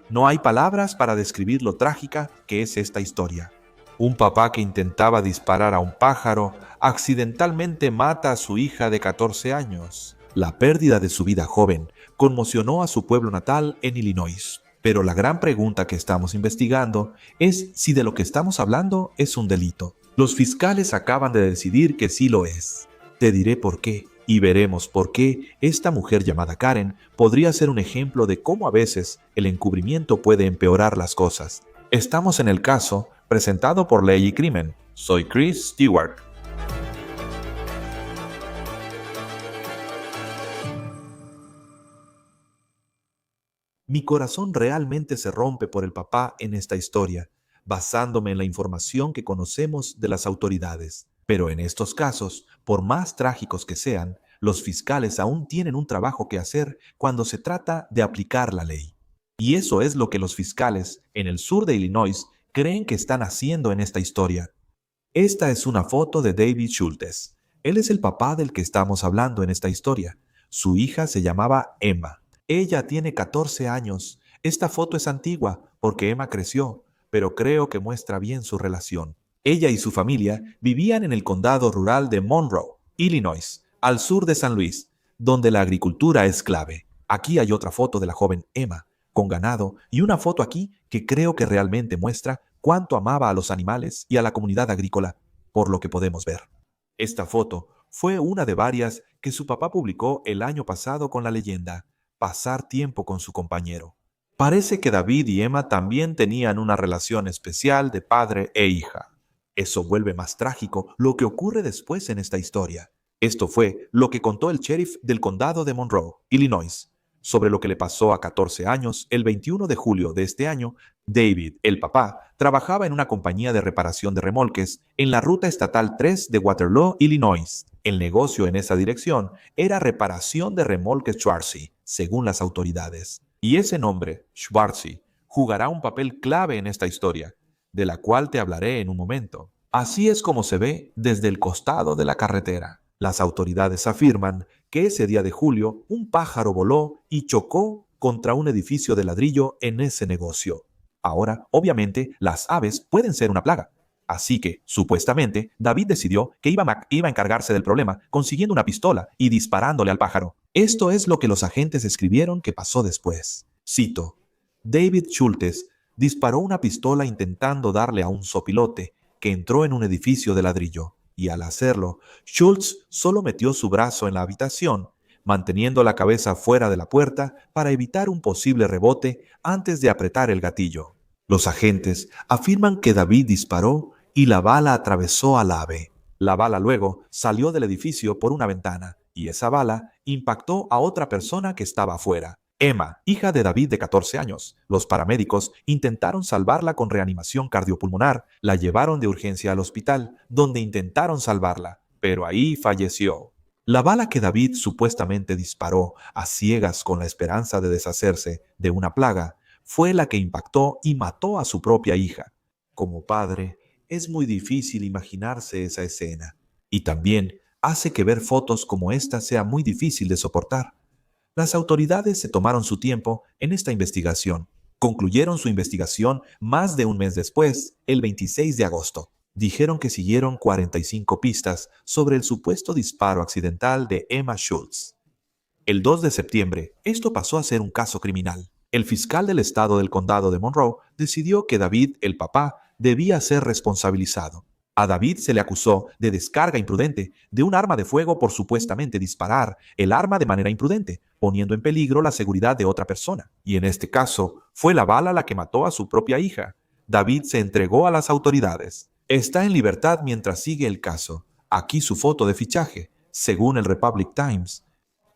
No hay palabras para describir lo trágica que es esta historia. Un papá que intentaba disparar a un pájaro accidentalmente mata a su hija de 14 años. La pérdida de su vida joven conmocionó a su pueblo natal en Illinois. Pero la gran pregunta que estamos investigando es si de lo que estamos hablando es un delito. Los fiscales acaban de decidir que sí lo es. Te diré por qué y veremos por qué esta mujer llamada Karen podría ser un ejemplo de cómo a veces el encubrimiento puede empeorar las cosas. Estamos en el caso presentado por Ley y Crimen. Soy Chris Stewart. Mi corazón realmente se rompe por el papá en esta historia, basándome en la información que conocemos de las autoridades. Pero en estos casos, por más trágicos que sean, los fiscales aún tienen un trabajo que hacer cuando se trata de aplicar la ley. Y eso es lo que los fiscales en el sur de Illinois creen que están haciendo en esta historia. Esta es una foto de David Schultes. Él es el papá del que estamos hablando en esta historia. Su hija se llamaba Emma. Ella tiene 14 años. Esta foto es antigua porque Emma creció, pero creo que muestra bien su relación. Ella y su familia vivían en el condado rural de Monroe, Illinois, al sur de San Luis, donde la agricultura es clave. Aquí hay otra foto de la joven Emma, con ganado, y una foto aquí que creo que realmente muestra cuánto amaba a los animales y a la comunidad agrícola, por lo que podemos ver. Esta foto fue una de varias que su papá publicó el año pasado con la leyenda "Pasar tiempo con su compañero". Parece que David y Emma también tenían una relación especial de padre e hija. Eso vuelve más trágico lo que ocurre después en esta historia. Esto fue lo que contó el sheriff del condado de Monroe, Illinois, sobre lo que le pasó a 14 años el 21 de julio de este año. David, el papá, trabajaba en una compañía de reparación de remolques en la ruta estatal 3 de Waterloo, Illinois. El negocio en esa dirección era reparación de remolques Schwarzy, según las autoridades. Y ese nombre, Schwarzy, jugará un papel clave en esta historia, de la cual te hablaré en un momento. Así es como se ve desde el costado de la carretera. Las autoridades afirman que ese día de julio un pájaro voló y chocó contra un edificio de ladrillo en ese negocio. Ahora, obviamente, las aves pueden ser una plaga. Así que, supuestamente, David decidió que iba a encargarse del problema consiguiendo una pistola y disparándole al pájaro. Esto es lo que los agentes escribieron que pasó después. Cito: David Schultes disparó una pistola intentando darle a un zopilote que entró en un edificio de ladrillo. Y al hacerlo, Schultz solo metió su brazo en la habitación, manteniendo la cabeza fuera de la puerta para evitar un posible rebote antes de apretar el gatillo. Los agentes afirman que David disparó y la bala atravesó al ave. La bala luego salió del edificio por una ventana y esa bala impactó a otra persona que estaba afuera. Emma, hija de David de 14 años. Los paramédicos intentaron salvarla con reanimación cardiopulmonar. La llevaron de urgencia al hospital, donde intentaron salvarla, pero ahí falleció. La bala que David supuestamente disparó a ciegas con la esperanza de deshacerse de una plaga fue la que impactó y mató a su propia hija. Como padre, es muy difícil imaginarse esa escena. Y también hace que ver fotos como esta sea muy difícil de soportar. Las autoridades se tomaron su tiempo en esta investigación. Concluyeron su investigación más de un mes después, el 26 de agosto. Dijeron que siguieron 45 pistas sobre el supuesto disparo accidental de Emma Schultz. El 2 de septiembre, esto pasó a ser un caso criminal. El fiscal del estado del condado de Monroe decidió que David, el papá, debía ser responsabilizado. A David se le acusó de descarga imprudente de un arma de fuego por supuestamente disparar el arma de manera imprudente, poniendo en peligro la seguridad de otra persona. Y en este caso, fue la bala la que mató a su propia hija. David se entregó a las autoridades. Está en libertad mientras sigue el caso. Aquí su foto de fichaje, según el Republic Times.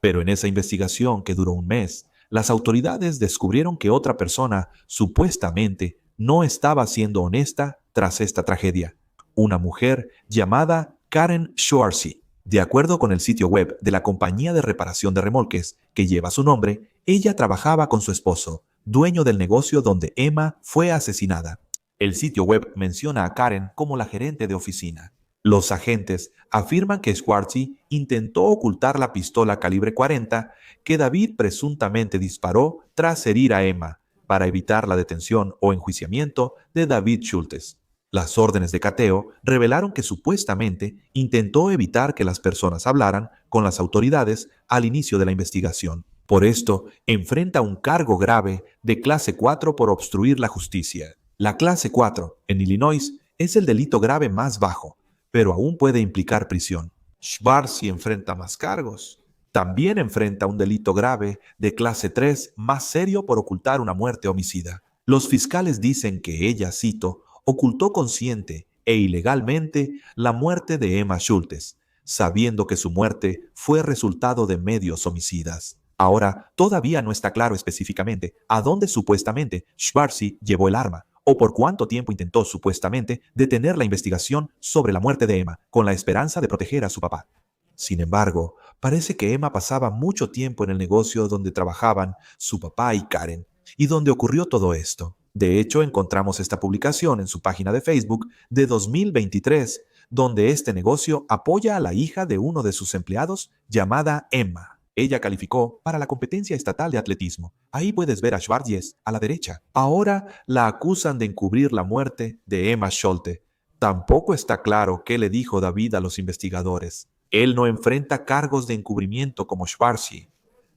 Pero en esa investigación que duró un mes, las autoridades descubrieron que otra persona supuestamente no estaba siendo honesta tras esta tragedia. Una mujer llamada Karen Schwarzy. De acuerdo con el sitio web de la compañía de reparación de remolques que lleva su nombre, ella trabajaba con su esposo, dueño del negocio donde Emma fue asesinada. El sitio web menciona a Karen como la gerente de oficina. Los agentes afirman que Schwarzy intentó ocultar la pistola calibre 40 que David presuntamente disparó tras herir a Emma, para evitar la detención o enjuiciamiento de David Schultes. Las órdenes de cateo revelaron que supuestamente intentó evitar que las personas hablaran con las autoridades al inicio de la investigación. Por esto, enfrenta un cargo grave de clase 4 por obstruir la justicia. La clase 4 en Illinois es el delito grave más bajo, pero aún puede implicar prisión. Schwartz enfrenta más cargos. También enfrenta un delito grave de clase 3 más serio por ocultar una muerte homicida. Los fiscales dicen que ella, cito, ocultó consciente e ilegalmente la muerte de Emma Schultes, sabiendo que su muerte fue resultado de medios homicidas. Ahora, todavía no está claro específicamente a dónde supuestamente Schwartz llevó el arma o por cuánto tiempo intentó supuestamente detener la investigación sobre la muerte de Emma con la esperanza de proteger a su papá. Sin embargo, parece que Emma pasaba mucho tiempo en el negocio donde trabajaban su papá y Karen, y donde ocurrió todo esto. De hecho, encontramos esta publicación en su página de Facebook de 2023, donde este negocio apoya a la hija de uno de sus empleados llamada Emma. Ella calificó para la competencia estatal de atletismo. Ahí puedes ver a Schwartz a la derecha. Ahora la acusan de encubrir la muerte de Emma Scholte. Tampoco está claro qué le dijo David a los investigadores. Él no enfrenta cargos de encubrimiento como Schwartz.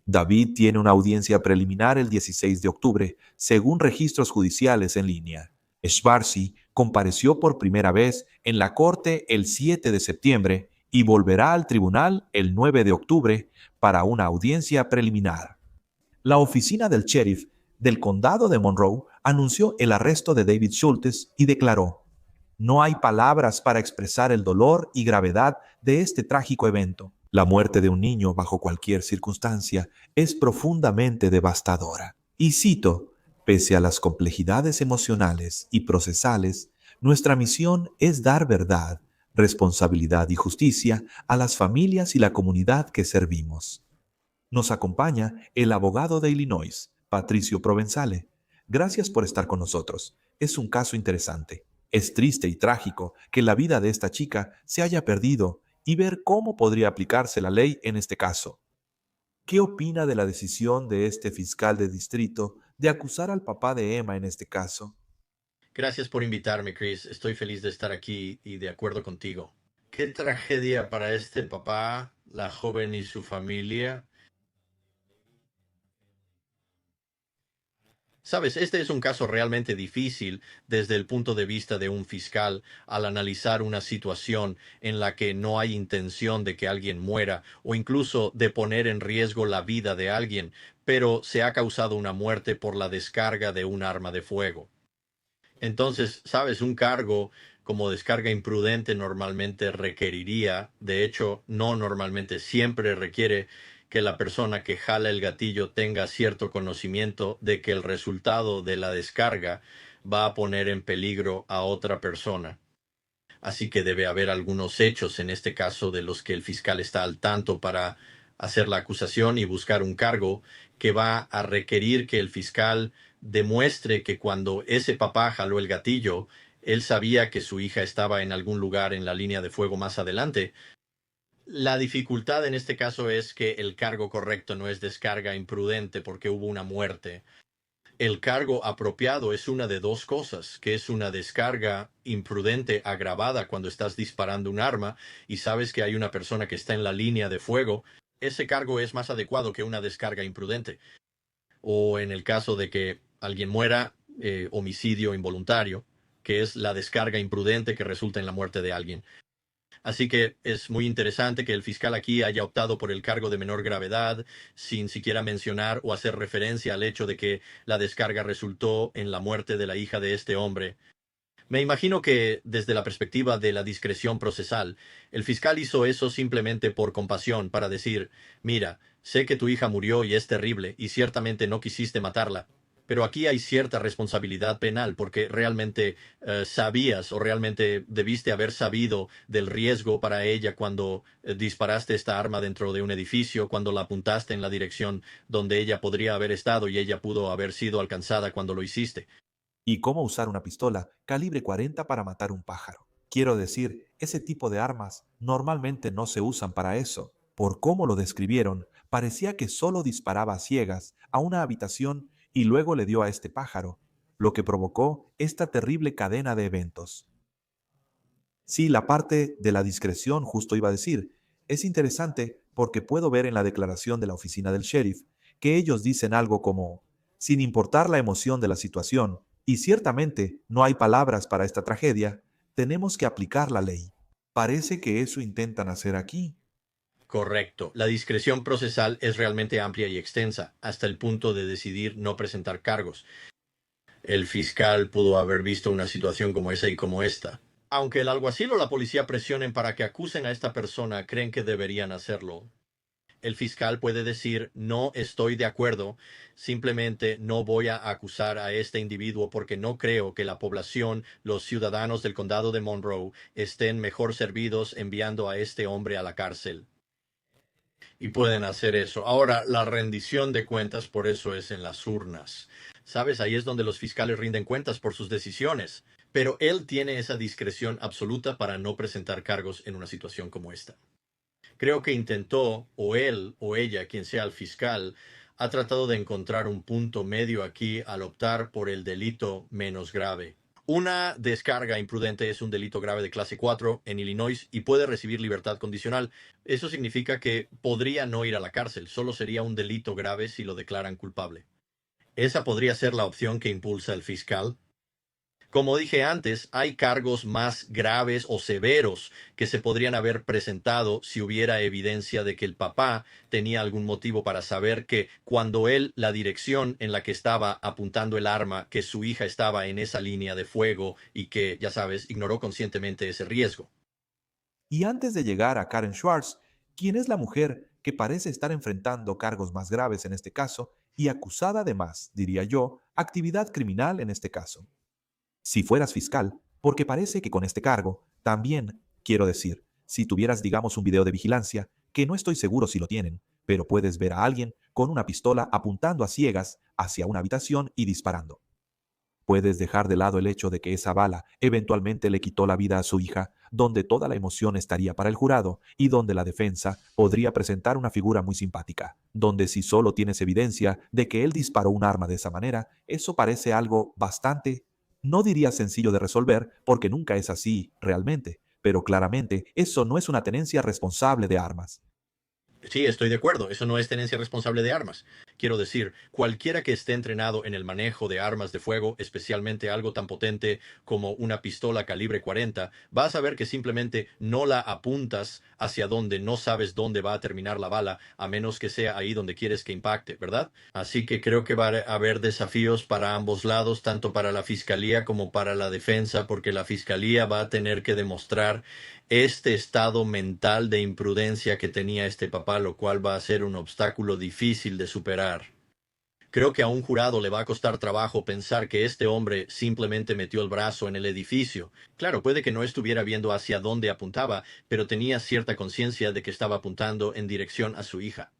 David tiene una audiencia preliminar el 16 de octubre, según registros judiciales en línea. Schwartz compareció por primera vez en la corte el 7 de septiembre y volverá al tribunal el 9 de octubre para una audiencia preliminar. La oficina del sheriff del condado de Monroe anunció el arresto de David Schultes y declaró: no hay palabras para expresar el dolor y gravedad de este trágico evento. La muerte de un niño bajo cualquier circunstancia es profundamente devastadora. Y cito, pese a las complejidades emocionales y procesales, nuestra misión es dar verdad, responsabilidad y justicia a las familias y la comunidad que servimos. Nos acompaña el abogado de Illinois, Patricio Provenzale. Gracias por estar con nosotros. Es un caso interesante. Es triste y trágico que la vida de esta chica se haya perdido y ver cómo podría aplicarse la ley en este caso. ¿Qué opina de la decisión de este fiscal de distrito de acusar al papá de Emma en este caso? Gracias por invitarme, Chris. Estoy feliz de estar aquí y de acuerdo contigo. Qué tragedia para este papá, la joven y su familia. Sabes, este es un caso realmente difícil desde el punto de vista de un fiscal al analizar una situación en la que no hay intención de que alguien muera o incluso de poner en riesgo la vida de alguien, pero se ha causado una muerte por la descarga de un arma de fuego. Entonces, sabes, un cargo como descarga imprudente normalmente requeriría, de hecho, no normalmente, siempre requiere que la persona que jala el gatillo tenga cierto conocimiento de que el resultado de la descarga va a poner en peligro a otra persona. Así que debe haber algunos hechos en este caso de los que el fiscal está al tanto para hacer la acusación y buscar un cargo que va a requerir que el fiscal demuestre que cuando ese papá jaló el gatillo, él sabía que su hija estaba en algún lugar en la línea de fuego más adelante. La dificultad en este caso es que el cargo correcto no es descarga imprudente porque hubo una muerte. El cargo apropiado es una de dos cosas, que es una descarga imprudente agravada cuando estás disparando un arma y sabes que hay una persona que está en la línea de fuego. Ese cargo es más adecuado que una descarga imprudente. O en el caso de que alguien muera, homicidio involuntario, que es la descarga imprudente que resulta en la muerte de alguien. Así que es muy interesante que el fiscal aquí haya optado por el cargo de menor gravedad, sin siquiera mencionar o hacer referencia al hecho de que la descarga resultó en la muerte de la hija de este hombre. Me imagino que, desde la perspectiva de la discreción procesal, el fiscal hizo eso simplemente por compasión, para decir, mira, sé que tu hija murió y es terrible, y ciertamente no quisiste matarla, pero aquí hay cierta responsabilidad penal porque realmente sabías o realmente debiste haber sabido del riesgo para ella cuando disparaste esta arma dentro de un edificio, cuando la apuntaste en la dirección donde ella podría haber estado y ella pudo haber sido alcanzada cuando lo hiciste. ¿Y cómo usar una pistola calibre 40 para matar un pájaro? Quiero decir, ese tipo de armas normalmente no se usan para eso. Por cómo lo describieron, parecía que solo disparaba a ciegas a una habitación y luego le dio a este pájaro, lo que provocó esta terrible cadena de eventos. Sí, la parte de la discreción, justo iba a decir, es interesante porque puedo ver en la declaración de la oficina del sheriff que ellos dicen algo como, sin importar la emoción de la situación, y ciertamente no hay palabras para esta tragedia, tenemos que aplicar la ley. Parece que eso intentan hacer aquí. Correcto. La discreción procesal es realmente amplia y extensa, hasta el punto de decidir no presentar cargos. El fiscal pudo haber visto una situación como esa y como esta. Aunque el alguacil o la policía presionen para que acusen a esta persona, creen que deberían hacerlo. El fiscal puede decir, no estoy de acuerdo, simplemente no voy a acusar a este individuo porque no creo que la población, los ciudadanos del condado de Monroe, estén mejor servidos enviando a este hombre a la cárcel. Y pueden hacer eso. Ahora, la rendición de cuentas por eso es en las urnas. Sabes, ahí es donde los fiscales rinden cuentas por sus decisiones. Pero él tiene esa discreción absoluta para no presentar cargos en una situación como esta. Creo que intentó, o él o ella, quien sea el fiscal, ha tratado de encontrar un punto medio aquí al optar por el delito menos grave. Una descarga imprudente es un delito grave de clase 4 en Illinois y puede recibir libertad condicional. Eso significa que podría no ir a la cárcel, solo sería un delito grave si lo declaran culpable. Esa podría ser la opción que impulsa el fiscal. Como dije antes, hay cargos más graves o severos que se podrían haber presentado si hubiera evidencia de que el papá tenía algún motivo para saber que cuando él, la dirección en la que estaba apuntando el arma, que su hija estaba en esa línea de fuego y que, ya sabes, ignoró conscientemente ese riesgo. Y antes de llegar a Karen Schwartz, quien es la mujer que parece estar enfrentando cargos más graves en este caso y acusada además, diría yo, actividad criminal en este caso. Si fueras fiscal, porque parece que con este cargo, también, quiero decir, si tuvieras, digamos, un video de vigilancia, que no estoy seguro si lo tienen, pero puedes ver a alguien con una pistola apuntando a ciegas hacia una habitación y disparando. Puedes dejar de lado el hecho de que esa bala eventualmente le quitó la vida a su hija, donde toda la emoción estaría para el jurado y donde la defensa podría presentar una figura muy simpática, donde si solo tienes evidencia de que él disparó un arma de esa manera, eso parece algo bastante, no diría sencillo de resolver, porque nunca es así realmente, pero claramente eso no es una tenencia responsable de armas. Sí, estoy de acuerdo. Eso no es tenencia responsable de armas. Quiero decir, cualquiera que esté entrenado en el manejo de armas de fuego, especialmente algo tan potente como una pistola calibre 40, va a saber que simplemente no la apuntas hacia donde no sabes dónde va a terminar la bala, a menos que sea ahí donde quieres que impacte, ¿verdad? Así que creo que va a haber desafíos para ambos lados, tanto para la fiscalía como para la defensa, porque la fiscalía va a tener que demostrar este estado mental de imprudencia que tenía este papá, lo cual va a ser un obstáculo difícil de superar. Creo que a un jurado le va a costar trabajo pensar que este hombre simplemente metió el brazo en el edificio. Claro, puede que no estuviera viendo hacia dónde apuntaba, pero tenía cierta conciencia de que estaba apuntando en dirección a su hija.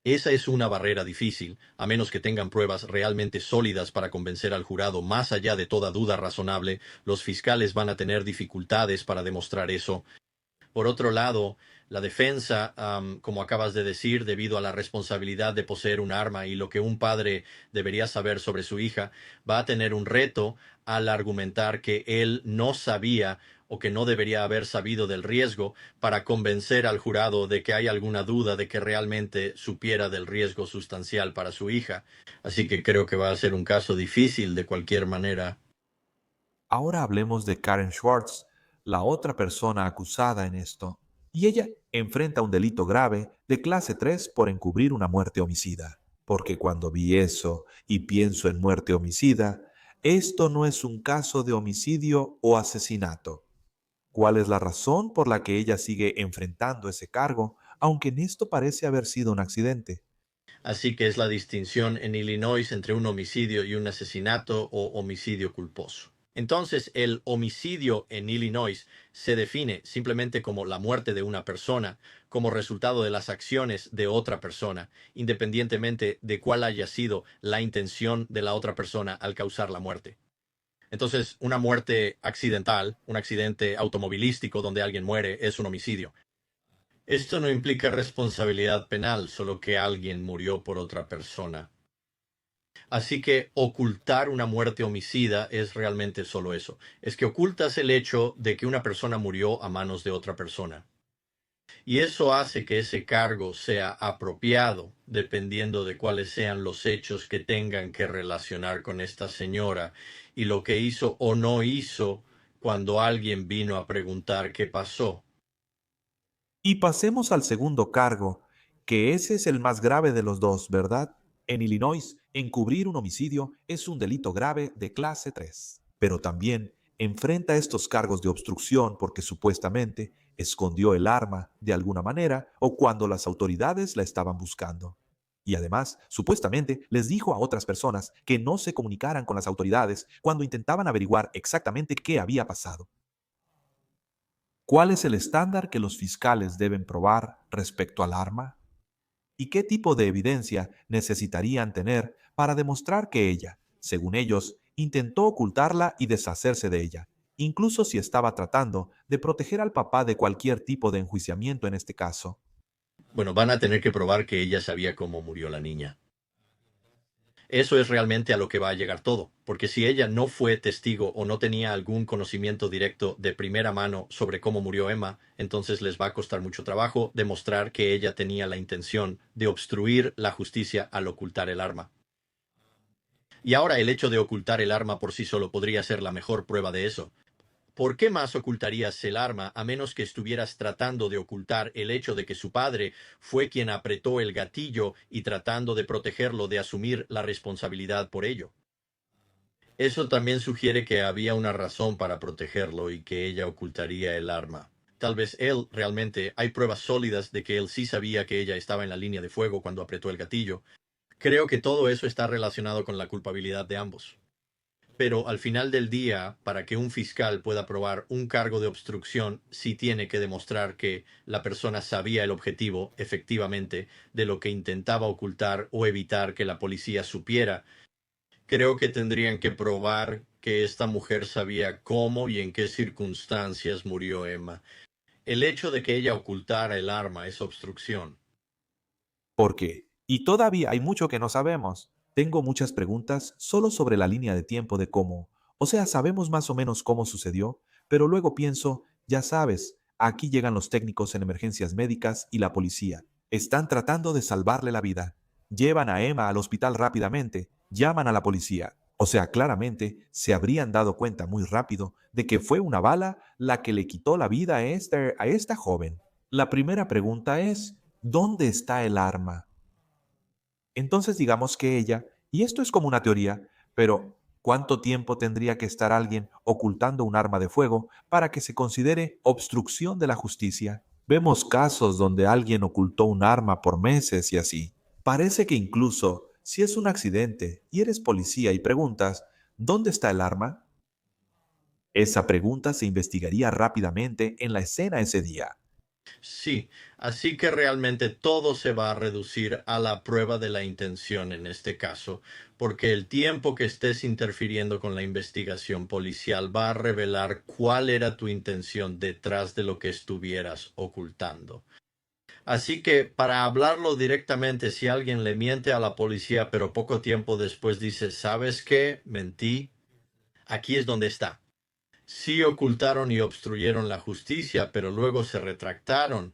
Esa es una barrera difícil, a menos que tengan pruebas realmente sólidas para convencer al jurado más allá de toda duda razonable, los fiscales van a tener dificultades para demostrar eso. Por otro lado, la defensa, como acabas de decir, debido a la responsabilidad de poseer un arma y lo que un padre debería saber sobre su hija, va a tener un reto al argumentar que él no sabía o que no debería haber sabido del riesgo para convencer al jurado de que hay alguna duda de que realmente supiera del riesgo sustancial para su hija. Así que creo que va a ser un caso difícil de cualquier manera. Ahora hablemos de Karen Schwartz, la otra persona acusada en esto, y ella enfrenta un delito grave de clase 3 por encubrir una muerte homicida. Porque cuando vi eso y pienso en muerte homicida, esto no es un caso de homicidio o asesinato. ¿Cuál es la razón por la que ella sigue enfrentando ese cargo, aunque en esto parece haber sido un accidente? Así que es la distinción en Illinois entre un homicidio y un asesinato o homicidio culposo. Entonces, el homicidio en Illinois se define simplemente como la muerte de una persona, como resultado de las acciones de otra persona, independientemente de cuál haya sido la intención de la otra persona al causar la muerte. Entonces, una muerte accidental, un accidente automovilístico donde alguien muere, es un homicidio. Esto no implica responsabilidad penal, solo que alguien murió por otra persona. Así que ocultar una muerte homicida es realmente solo eso. Es que ocultas el hecho de que una persona murió a manos de otra persona. Y eso hace que ese cargo sea apropiado dependiendo de cuáles sean los hechos que tengan que relacionar con esta señora y lo que hizo o no hizo cuando alguien vino a preguntar qué pasó. Y pasemos al segundo cargo, que ese es el más grave de los dos, ¿verdad? En Illinois, encubrir un homicidio es un delito grave de clase 3, pero también enfrenta estos cargos de obstrucción porque supuestamente escondió el arma de alguna manera o cuando las autoridades la estaban buscando. Y además, supuestamente les dijo a otras personas que no se comunicaran con las autoridades cuando intentaban averiguar exactamente qué había pasado. ¿Cuál es el estándar que los fiscales deben probar respecto al arma? ¿Y qué tipo de evidencia necesitarían tener para demostrar que ella, según ellos, intentó ocultarla y deshacerse de ella, incluso si estaba tratando de proteger al papá de cualquier tipo de enjuiciamiento en este caso? Bueno, van a tener que probar que ella sabía cómo murió la niña. Eso es realmente a lo que va a llegar todo, porque si ella no fue testigo o no tenía algún conocimiento directo de primera mano sobre cómo murió Emma, entonces les va a costar mucho trabajo demostrar que ella tenía la intención de obstruir la justicia al ocultar el arma. Y ahora el hecho de ocultar el arma por sí solo podría ser la mejor prueba de eso. ¿Por qué más ocultarías el arma a menos que estuvieras tratando de ocultar el hecho de que su padre fue quien apretó el gatillo y tratando de protegerlo de asumir la responsabilidad por ello? Eso también sugiere que había una razón para protegerlo y que ella ocultaría el arma. Tal vez él realmente hay pruebas sólidas de que él sí sabía que ella estaba en la línea de fuego cuando apretó el gatillo. Creo que todo eso está relacionado con la culpabilidad de ambos. Pero al final del día, para que un fiscal pueda probar un cargo de obstrucción, sí tiene que demostrar que la persona sabía el objetivo, efectivamente, de lo que intentaba ocultar o evitar que la policía supiera. Creo que tendrían que probar que esta mujer sabía cómo y en qué circunstancias murió Emma. El hecho de que ella ocultara el arma es obstrucción. ¿Por qué? Y todavía hay mucho que no sabemos. Tengo muchas preguntas solo sobre la línea de tiempo de cómo. O sea, sabemos más o menos cómo sucedió, pero luego pienso, ya sabes, aquí llegan los técnicos en emergencias médicas y la policía. Están tratando de salvarle la vida. Llevan a Emma al hospital rápidamente, llaman a la policía. O sea, claramente se habrían dado cuenta muy rápido de que fue una bala la que le quitó la vida a esta joven. La primera pregunta es, ¿dónde está el arma? Entonces digamos que ella, y esto es como una teoría, pero ¿cuánto tiempo tendría que estar alguien ocultando un arma de fuego para que se considere obstrucción de la justicia? Vemos casos donde alguien ocultó un arma por meses y así. Parece que incluso si es un accidente y eres policía y preguntas, ¿dónde está el arma? Esa pregunta se investigaría rápidamente en la escena ese día. Sí, así que realmente todo se va a reducir a la prueba de la intención en este caso, porque el tiempo que estés interfiriendo con la investigación policial va a revelar cuál era tu intención detrás de lo que estuvieras ocultando. Así que, para hablarlo directamente, si alguien le miente a la policía, pero poco tiempo después dice, ¿sabes qué? Mentí. Aquí es donde está. Sí ocultaron y obstruyeron la justicia, pero luego se retractaron.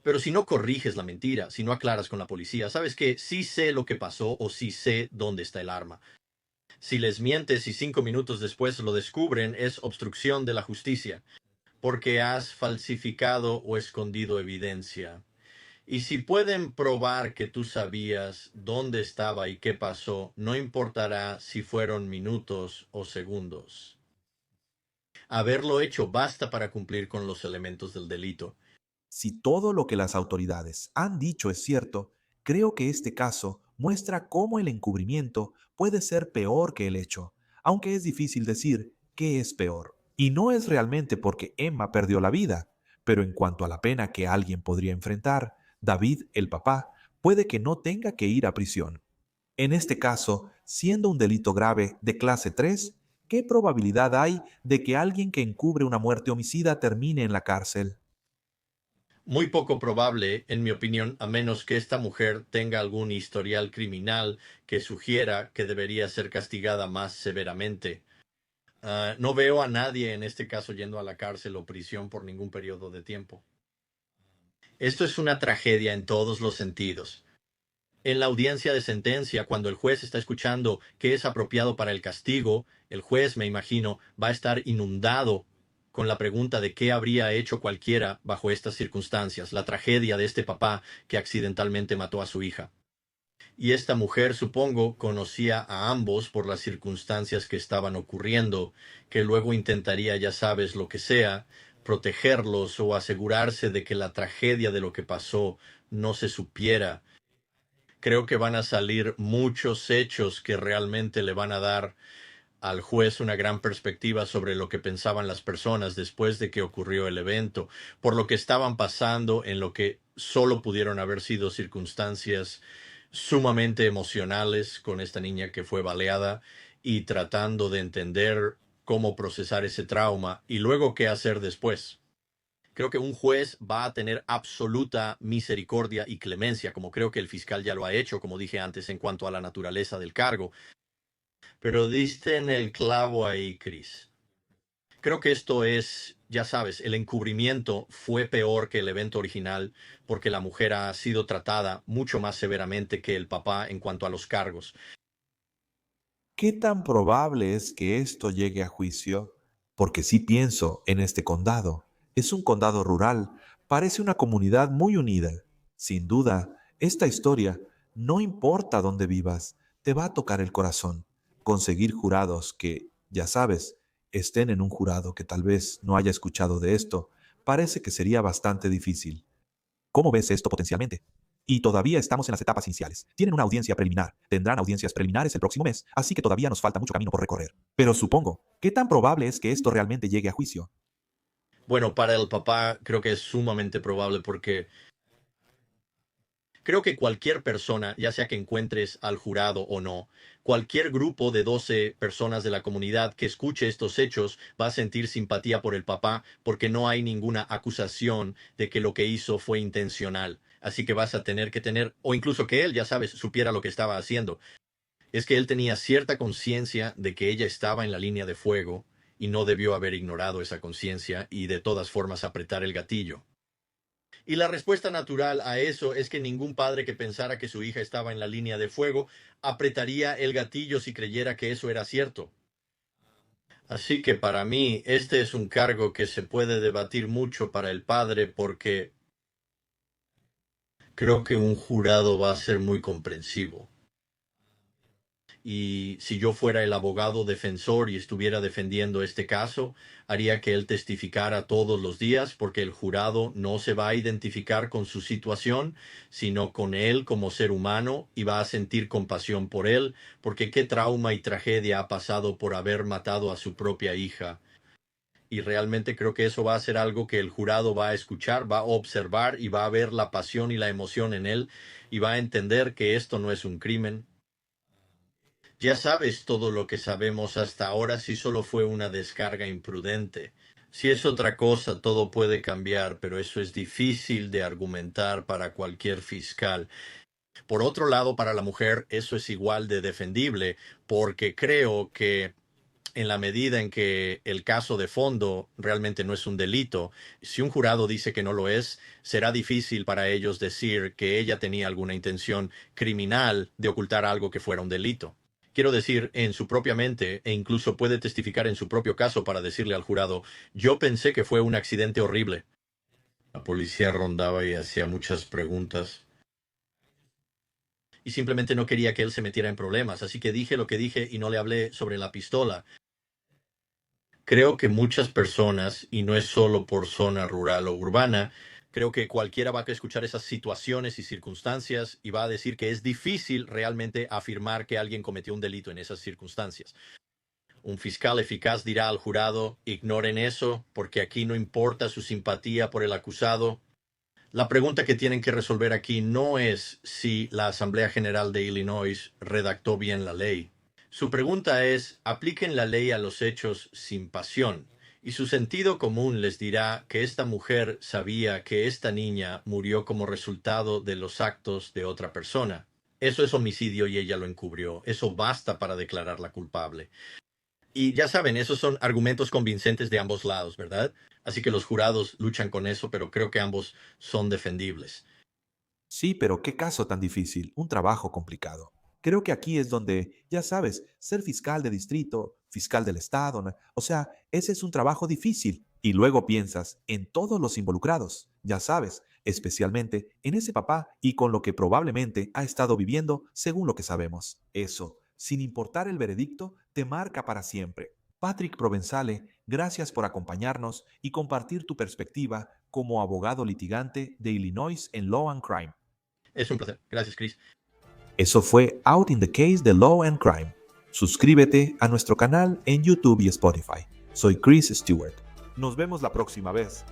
Pero si no corriges la mentira, si no aclaras con la policía, sabes que sí sé lo que pasó o sí sé dónde está el arma. Si les mientes y 5 minutos después lo descubren, es obstrucción de la justicia, porque has falsificado o escondido evidencia. Y si pueden probar que tú sabías dónde estaba y qué pasó, no importará si fueron minutos o segundos. Haberlo hecho basta para cumplir con los elementos del delito. Si todo lo que las autoridades han dicho es cierto, creo que este caso muestra cómo el encubrimiento puede ser peor que el hecho, aunque es difícil decir qué es peor. Y no es realmente porque Emma perdió la vida, pero en cuanto a la pena que alguien podría enfrentar, David, el papá, puede que no tenga que ir a prisión. En este caso, siendo un delito grave de clase 3, ¿qué probabilidad hay de que alguien que encubre una muerte homicida termine en la cárcel? Muy poco probable, en mi opinión, a menos que esta mujer tenga algún historial criminal que sugiera que debería ser castigada más severamente. No veo a nadie en este caso yendo a la cárcel o prisión por ningún periodo de tiempo. Esto es una tragedia en todos los sentidos. En la audiencia de sentencia, cuando el juez está escuchando qué es apropiado para el castigo, el juez, me imagino, va a estar inundado con la pregunta de qué habría hecho cualquiera bajo estas circunstancias, la tragedia de este papá que accidentalmente mató a su hija. Y esta mujer, supongo, conocía a ambos por las circunstancias que estaban ocurriendo, que luego intentaría, ya sabes, lo que sea, protegerlos o asegurarse de que la tragedia de lo que pasó no se supiera. Creo que van a salir muchos hechos que realmente le van a dar al juez una gran perspectiva sobre lo que pensaban las personas después de que ocurrió el evento, por lo que estaban pasando, en lo que solo pudieron haber sido circunstancias sumamente emocionales con esta niña que fue baleada y tratando de entender cómo procesar ese trauma y luego qué hacer después. Creo que un juez va a tener absoluta misericordia y clemencia, como creo que el fiscal ya lo ha hecho, como dije antes, en cuanto a la naturaleza del cargo. Pero diste en el clavo ahí, Chris. Creo que esto es, ya sabes, el encubrimiento fue peor que el evento original porque la mujer ha sido tratada mucho más severamente que el papá en cuanto a los cargos. ¿Qué tan probable es que esto llegue a juicio? Porque sí pienso en este condado. Es un condado rural, parece una comunidad muy unida. Sin duda, esta historia, no importa dónde vivas, te va a tocar el corazón. Conseguir jurados que, ya sabes, estén en un jurado que tal vez no haya escuchado de esto, parece que sería bastante difícil. ¿Cómo ves esto potencialmente? Y todavía estamos en las etapas iniciales. Tienen una audiencia preliminar. Tendrán audiencias preliminares el próximo mes, así que todavía nos falta mucho camino por recorrer. Pero supongo, ¿qué tan probable es que esto realmente llegue a juicio? Bueno, para el papá creo que es sumamente probable porque creo que cualquier persona, ya sea que encuentres al jurado o no, cualquier grupo de 12 personas de la comunidad que escuche estos hechos va a sentir simpatía por el papá porque no hay ninguna acusación de que lo que hizo fue intencional. Así que vas a tener que tener, o incluso que él, ya sabes, supiera lo que estaba haciendo. Es que él tenía cierta conciencia de que ella estaba en la línea de fuego y no debió haber ignorado esa conciencia y de todas formas apretar el gatillo. Y la respuesta natural a eso es que ningún padre que pensara que su hija estaba en la línea de fuego apretaría el gatillo si creyera que eso era cierto. Así que para mí este es un cargo que se puede debatir mucho para el padre porque creo que un jurado va a ser muy comprensivo. Y si yo fuera el abogado defensor y estuviera defendiendo este caso, haría que él testificara todos los días porque el jurado no se va a identificar con su situación, sino con él como ser humano y va a sentir compasión por él, porque qué trauma y tragedia ha pasado por haber matado a su propia hija. Y realmente creo que eso va a ser algo que el jurado va a escuchar, va a observar y va a ver la pasión y la emoción en él y va a entender que esto no es un crimen. Ya sabes todo lo que sabemos hasta ahora si solo fue una descarga imprudente. Si es otra cosa, todo puede cambiar, pero eso es difícil de argumentar para cualquier fiscal. Por otro lado, para la mujer, eso es igual de defendible, porque creo que en la medida en que el caso de fondo realmente no es un delito, si un jurado dice que no lo es, será difícil para ellos decir que ella tenía alguna intención criminal de ocultar algo que fuera un delito. Quiero decir, en su propia mente, e incluso puede testificar en su propio caso para decirle al jurado, yo pensé que fue un accidente horrible. La policía rondaba y hacía muchas preguntas. Y simplemente no quería que él se metiera en problemas, así que dije lo que dije y no le hablé sobre la pistola. Creo que muchas personas, y no es solo por zona rural o urbana, creo que cualquiera va a escuchar esas situaciones y circunstancias y va a decir que es difícil realmente afirmar que alguien cometió un delito en esas circunstancias. Un fiscal eficaz dirá al jurado, ignoren eso, porque aquí no importa su simpatía por el acusado. La pregunta que tienen que resolver aquí no es si la Asamblea General de Illinois redactó bien la ley. Su pregunta es, apliquen la ley a los hechos sin pasión. y su sentido común les dirá que esta mujer sabía que esta niña murió como resultado de los actos de otra persona. Eso es homicidio y ella lo encubrió. Eso basta para declararla culpable. Y ya saben, esos son argumentos convincentes de ambos lados, ¿verdad? Así que los jurados luchan con eso, pero creo que ambos son defendibles. Sí, pero qué caso tan difícil, un trabajo complicado. Creo que aquí es donde, ya sabes, ser fiscal de distrito, fiscal del estado, ¿no? O sea, ese es un trabajo difícil. Y luego piensas en todos los involucrados, ya sabes, especialmente en ese papá y con lo que probablemente ha estado viviendo según lo que sabemos. Eso, sin importar el veredicto, te marca para siempre. Patrick Provenzale, gracias por acompañarnos y compartir tu perspectiva como abogado litigante de Illinois en Law and Crime. Es un placer. Gracias, Chris. Eso fue Out in the Case de Law and Crime. Suscríbete a nuestro canal en YouTube y Spotify. Soy Chris Stewart. Nos vemos la próxima vez.